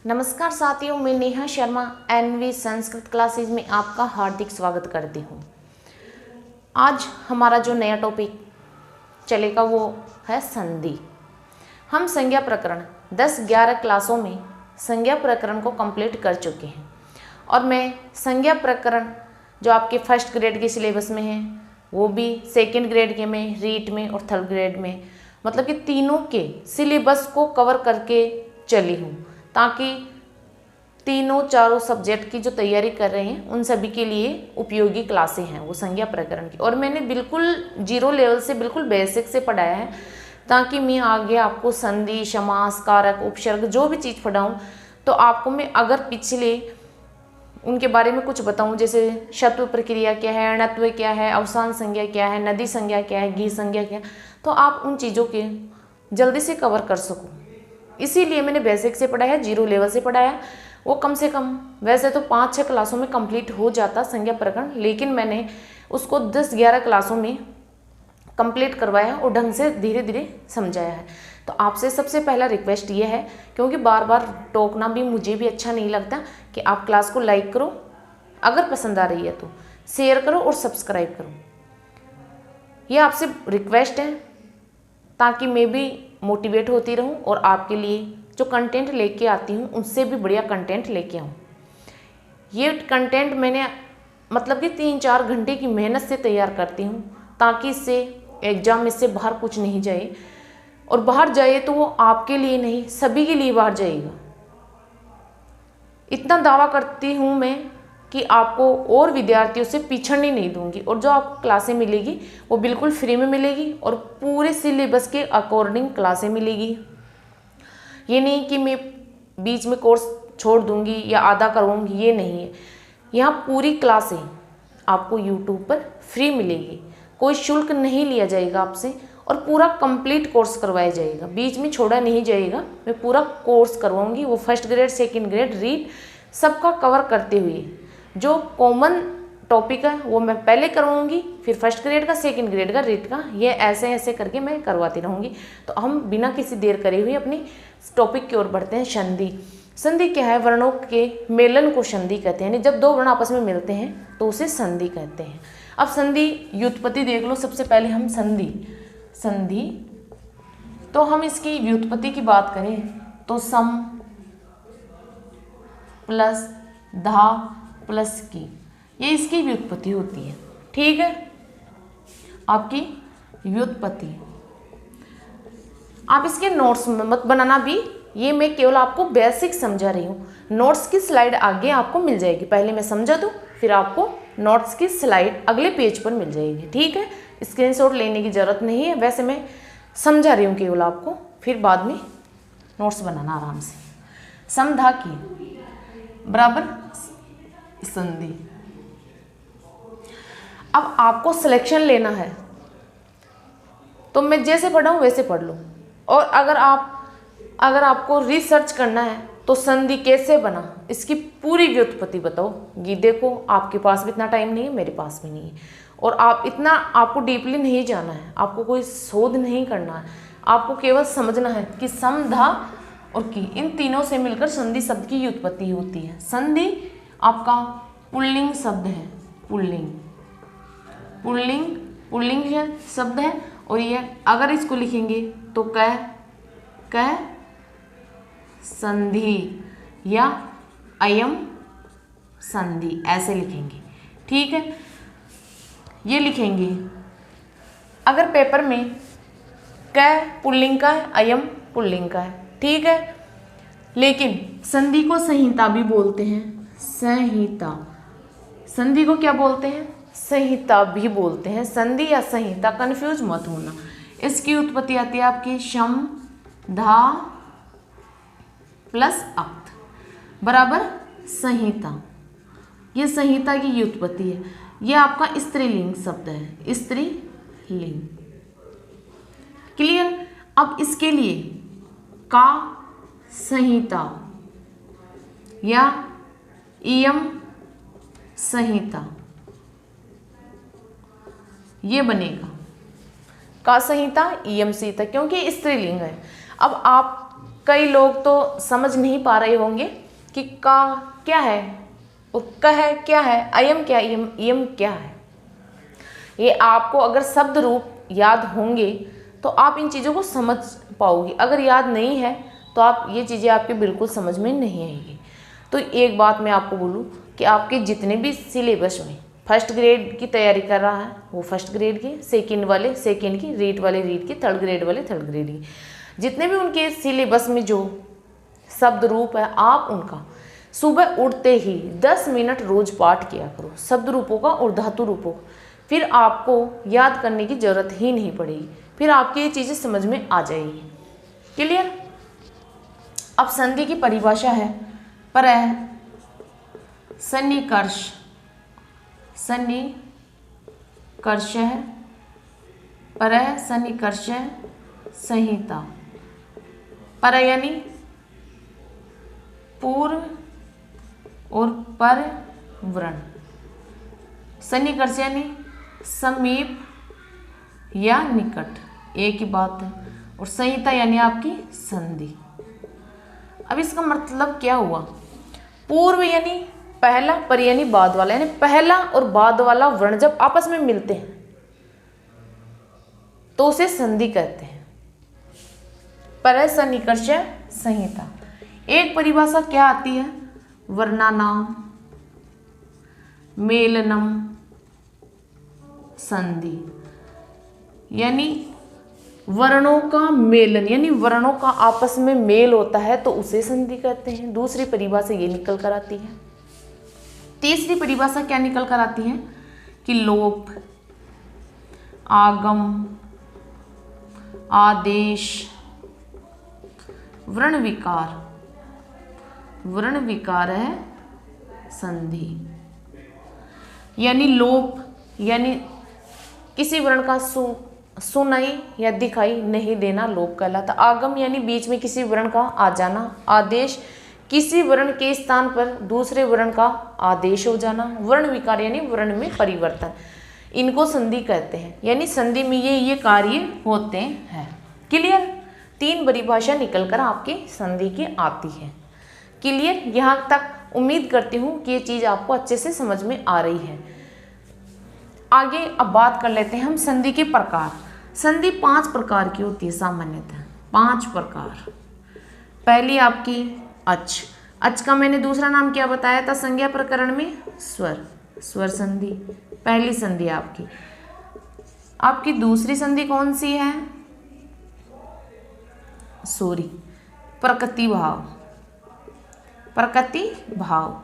नमस्कार साथियों, मैं नेहा शर्मा एनवी संस्कृत क्लासेज में आपका हार्दिक स्वागत करती हूँ। आज हमारा जो नया टॉपिक चलेगा वो है संधि। हम संज्ञा प्रकरण 10-11 क्लासों में संज्ञा प्रकरण को कंप्लीट कर चुके हैं और मैं संज्ञा प्रकरण जो आपके फर्स्ट ग्रेड के सिलेबस में है वो भी सेकंड ग्रेड के में, रीट में और थर्ड ग्रेड में, मतलब कि तीनों के सिलेबस को कवर करके चली हूँ ताकि तीनों चारों सब्जेक्ट की जो तैयारी कर रहे हैं उन सभी के लिए उपयोगी क्लासें हैं वो संज्ञा प्रकरण की। और मैंने बिल्कुल जीरो लेवल से बिल्कुल बेसिक से पढ़ाया है ताकि मैं आगे आपको संधि, समास, कारक, उपसर्ग जो भी चीज़ पढ़ाऊँ तो आपको मैं अगर पिछले उनके बारे में कुछ बताऊं, जैसे शत्रु प्रक्रिया क्या है, अणत्व क्या है, अवसान संज्ञा क्या है, नदी संज्ञा क्या है, घी संज्ञा क्या है, तो आप उन चीज़ों के जल्दी से कवर कर सको। इसीलिए मैंने बेसिक से पढ़ाया, जीरो लेवल से पढ़ाया। वो कम से कम वैसे तो 5-6 क्लासों में कंप्लीट हो जाता संज्ञा प्रकरण, लेकिन मैंने उसको 10-11 क्लासों में कंप्लीट करवाया और ढंग से धीरे धीरे समझाया है। तो आपसे सबसे पहला रिक्वेस्ट ये है, क्योंकि बार बार टोकना भी मुझे भी अच्छा नहीं लगता, कि आप क्लास को लाइक करो, अगर पसंद आ रही है तो शेयर करो और सब्सक्राइब करो। ये आपसे रिक्वेस्ट है ताकि मैं भी मोटिवेट होती रहूं और आपके लिए जो कंटेंट लेके आती हूं उससे भी बढ़िया कंटेंट लेके आऊं। ये कंटेंट मैंने मतलब कि 3-4 घंटे की मेहनत से तैयार करती हूं ताकि इससे एग्ज़ाम में से बाहर कुछ नहीं जाए, और बाहर जाए तो वो आपके लिए नहीं सभी के लिए बाहर जाएगा। इतना दावा करती हूँ मैं कि आपको और विद्यार्थियों से पिछड़ने नहीं दूंगी, और जो आपको क्लासें मिलेगी वो बिल्कुल फ्री में मिलेगी और पूरे सिलेबस के अकॉर्डिंग क्लासें मिलेगी। ये नहीं कि मैं बीच में कोर्स छोड़ दूंगी या आधा करूँगी, ये नहीं है। यहाँ पूरी क्लासें आपको यूट्यूब पर फ्री मिलेगी, कोई शुल्क नहीं लिया जाएगा आपसे और पूरा कंप्लीट कोर्स करवाया जाएगा, बीच में छोड़ा नहीं जाएगा। मैं पूरा कोर्स करवाऊंगी, वो first grade, second grade, read सबका कवर करते हुए। जो कॉमन टॉपिक है वो मैं पहले करवाऊंगी, फिर फर्स्ट ग्रेड का, सेकंड ग्रेड का, रीड का, ये ऐसे ऐसे करके मैं करवाती रहूँगी। तो हम बिना किसी देर करे हुए अपनी टॉपिक की ओर बढ़ते हैं। संधि। संधि क्या है? वर्णों के मेलन को संधि कहते हैं, यानी जब दो वर्ण आपस में मिलते हैं तो उसे संधि कहते हैं। अब संधि व्युत्पत्ति देख लो। सबसे पहले हम संधि तो हम इसकी व्युत्पत्ति की बात करें तो सम प्लस धा प्लस की, ये इसकी व्युत्पत्ति होती है। ठीक है, आपकी व्युत्पत्ति। आप इसके नोट्स मत बनाना भी, ये मैं केवल आपको बेसिक समझा रही हूँ। नोट्स की स्लाइड आगे आपको मिल जाएगी, पहले मैं समझा दूँ फिर आपको नोट्स की स्लाइड अगले पेज पर मिल जाएगी। ठीक है, स्क्रीनशॉट लेने की ज़रूरत नहीं है, वैसे मैं समझा रही हूँ केवल आपको, फिर बाद में नोट्स बनाना आराम से। समधा की बराबर संधि। अब आपको सिलेक्शन लेना है तो मैं जैसे पढ़ाऊँ वैसे पढ़ लो, और अगर आपको रिसर्च करना है तो संधि कैसे बना इसकी पूरी व्युत्पत्ति बताओगी। देखो, आपके पास भी इतना टाइम नहीं है, मेरे पास भी नहीं है, और आपको डीपली नहीं जाना है, आपको कोई शोध नहीं करना है, आपको केवल समझना है कि सम, धा और की, इन तीनों से मिलकर संधि शब्द की व्युत्पत्ति होती है। संधि आपका पुल्लिंग शब्द है, पुल्लिंग शब्द है, और ये अगर इसको लिखेंगे तो कह संधि या अयम संधि ऐसे लिखेंगे। ठीक है, ये लिखेंगे। अगर पेपर में क पुल्लिंग का है, अयम पुल्लिंग का है, ठीक है, लेकिन संधि को संहिता भी बोलते हैं। संहिता, संधि को क्या बोलते हैं? संहिता भी बोलते हैं। संधि या संहिता, कंफ्यूज मत होना। इसकी उत्पत्ति आती है आपकी शम, धा प्लस अक्त बराबर संहिता। ये संहिता की उत्पत्ति है। ये आपका स्त्रीलिंग शब्द है, स्त्रीलिंग। क्लियर? अब इसके लिए का संहिता या इयम संहिता ये बनेगा। का संहिता, इयम संहिता, क्योंकि स्त्रीलिंग है। अब आप कई लोग तो समझ नहीं पा रहे होंगे कि का क्या है और कह क्या है, अयम क्या है, यम क्या है। ये आपको अगर शब्द रूप याद होंगे तो आप इन चीज़ों को समझ पाओगे। अगर याद नहीं है तो आप ये चीज़ें आपके बिल्कुल समझ में नहीं आएगी। तो एक बात मैं आपको बोलूँ कि आपके जितने भी सिलेबस में फर्स्ट ग्रेड की तैयारी कर रहा है वो फर्स्ट ग्रेड की, सेकंड वाले सेकंड की, रीट वाले रीट की, थर्ड ग्रेड वाले थर्ड ग्रेड की, जितने भी उनके सिलेबस में जो शब्द रूप है आप उनका सुबह उठते ही 10 मिनट रोज पाठ किया करो, शब्द रूपों का और धातु रूपों का। फिर आपको याद करने की ज़रूरत ही नहीं पड़ेगी, फिर आपकी ये चीज़ें समझ में आ जाएगी। क्लियर। अब संधि की परिभाषा है परः सन्निकर्ष, सन्निकर्ष परः सन्निकर्ष संहिता। परः यानी पूर्व और पर व्रण, सन्निकर्ष यानी समीप या निकट, एक ही बात है। और संहिता यानी आपकी संधि। अब इसका मतलब क्या हुआ? पूर्व यानी पहला, पर यानी बाद वाला, यानी पहला और बाद वाला वर्ण जब आपस में मिलते हैं तो उसे संधि कहते हैं। परः सन्निकर्ष संहिता। एक परिभाषा क्या आती है? वर्णानाम मेलनम संधि, यानी वर्णों का मेलन, यानी वर्णों का आपस में मेल होता है तो उसे संधि कहते हैं। दूसरी परिभाषा ये निकल कर आती है। तीसरी परिभाषा क्या निकल कर आती है कि लोप, आगम, आदेश, व्रण विकार, व्रण विकार है संधि। यानी लोप यानी किसी वर्ण का सुनाई या दिखाई नहीं देना लोप कहलाता। आगम यानी बीच में किसी वर्ण का आ जाना। आदेश किसी वर्ण के स्थान पर दूसरे वर्ण का आदेश हो जाना। वर्ण विकार यानी वर्ण में परिवर्तन, इनको संधि कहते हैं। यानी संधि में ये कार्य होते हैं। क्लियर। तीन परिभाषा निकलकर आपकी संधि की आती है। क्लियर। यहाँ तक उम्मीद करती हूँ कि ये चीज़ आपको अच्छे से समझ में आ रही है। आगे अब बात कर लेते हैं हम संधि के प्रकार। संधि 5 प्रकार की होती है सामान्यतः, 5 प्रकार। पहली आपकी अच। अच का मैंने दूसरा नाम क्या बताया था संज्ञा प्रकरण में? स्वर, स्वर संधि। पहली संधि आपकी दूसरी संधि कौन सी है? सॉरी, प्रकृति भाव, प्रकृति भाव,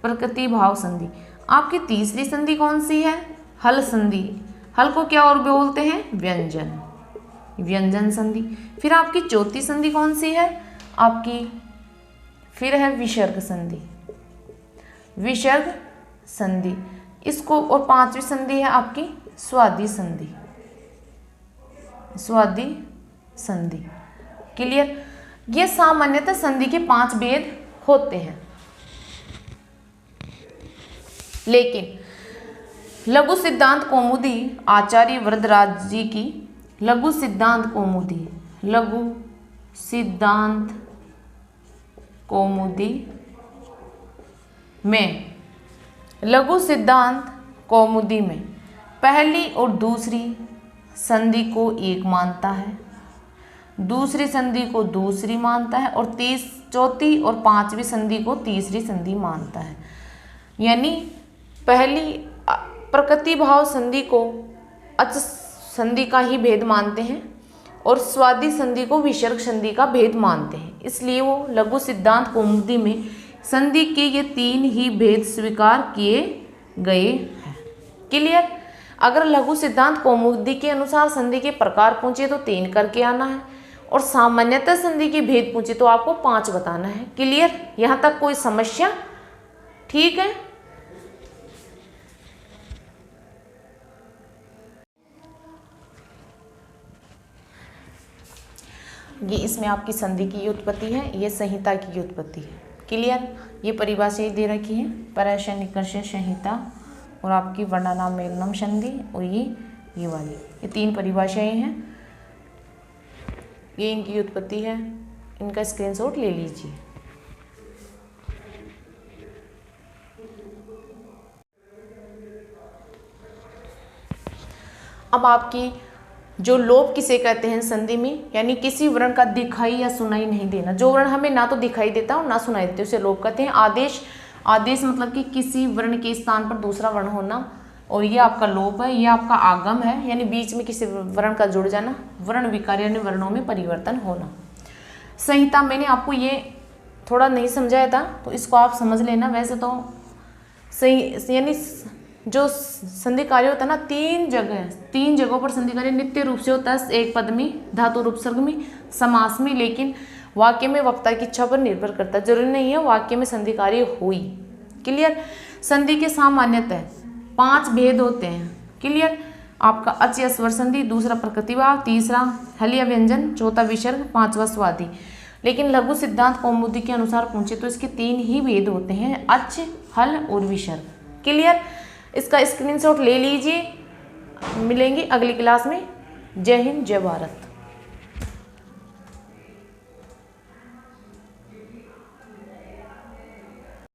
प्रकृति भाव संधि। आपकी तीसरी संधि कौन सी है? हल संधि। हल को क्या और बोलते हैं? व्यंजन, व्यंजन संधि। फिर आपकी चौथी संधि कौन सी है? आपकी फिर है विसर्ग संधि, विसर्ग संधि। इसको और 5वीं संधि है आपकी स्वादि संधि, स्वादि संधि। क्लियर। ये सामान्यतः संधि के 5 भेद होते हैं। लेकिन लघु सिद्धांत कौमुदी आचार्य वरदराज जी की लघु सिद्धांत कौमुदी, लघु सिद्धांत कौमुदी में, लघु सिद्धांत कौमुदी में पहली और दूसरी संधि को एक मानता है, दूसरी संधि को दूसरी मानता है और चौथी और 5वीं संधि को तीसरी संधि मानता है। यानी पहली प्रकृति भाव संधि को अच संधि का ही भेद मानते हैं और स्वादि संधि को विसर्ग संधि का भेद मानते हैं। इसलिए वो लघु सिद्धांत कौमुदी में संधि के ये 3 ही भेद स्वीकार किए गए हैं। क्लियर। अगर लघु सिद्धांत कौमुदी के अनुसार संधि के प्रकार पूछे तो 3 करके आना है और सामान्यतः संधि के भेद पूछे तो आपको 5 बताना है। क्लियर। यहाँ तक कोई समस्या? ठीक है। ये इसमें आपकी संधि की उत्पत्ति है, ये संहिता की उत्पत्ति है। क्लियर। ये परिभाषा दे रखी है, परः सन्निकर्ष संहिता और आपकी वर्णानाम मेलनम संधि और ये वाली, ये 3 परिभाषाएं हैं। ये इनकी उत्पत्ति है, इनका स्क्रीनशॉट ले लीजिए। अब आपकी जो लोप किसे कहते हैं संधि में, यानी किसी वर्ण का दिखाई या सुनाई नहीं देना। जो वर्ण हमें ना तो दिखाई देता और ना सुनाई देते उसे लोप कहते हैं। आदेश, आदेश मतलब कि किसी वर्ण के स्थान पर दूसरा वर्ण होना, और ये आपका लोप है। ये आपका आगम है, यानी बीच में किसी वर्ण का जुड़ जाना। वर्ण विकार यानी वर्णों में परिवर्तन होना। संहिता मैंने आपको ये थोड़ा नहीं समझाया था तो इसको आप समझ लेना। वैसे तो सही यानी जो संधि कार्य होता है ना, तीन जगहों पर संधि कार्य नित्य रूप से होता है। एक पद में, धातु उपसर्ग में, समास में, लेकिन वाक्य में वक्ता की इच्छा पर निर्भर करता है। जरूरी नहीं है वाक्य में संधि कार्य हुई। क्लियर। संधि के सामान्यतः 5 भेद होते हैं। क्लियर। आपका अच या स्वर संधि, दूसरा प्रकृतिभाव, तीसरा हल या व्यंजन, चौथा विसर्ग, पांचवा स्वादि। लेकिन लघु सिद्धांत कौमुदी के अनुसार पूछे तो इसके 3 ही भेद होते हैं, अच, हल और विसर्ग। क्लियर। इसका स्क्रीनशॉट ले लीजिए। मिलेंगे अगली क्लास में। जय हिंद, जय भारत।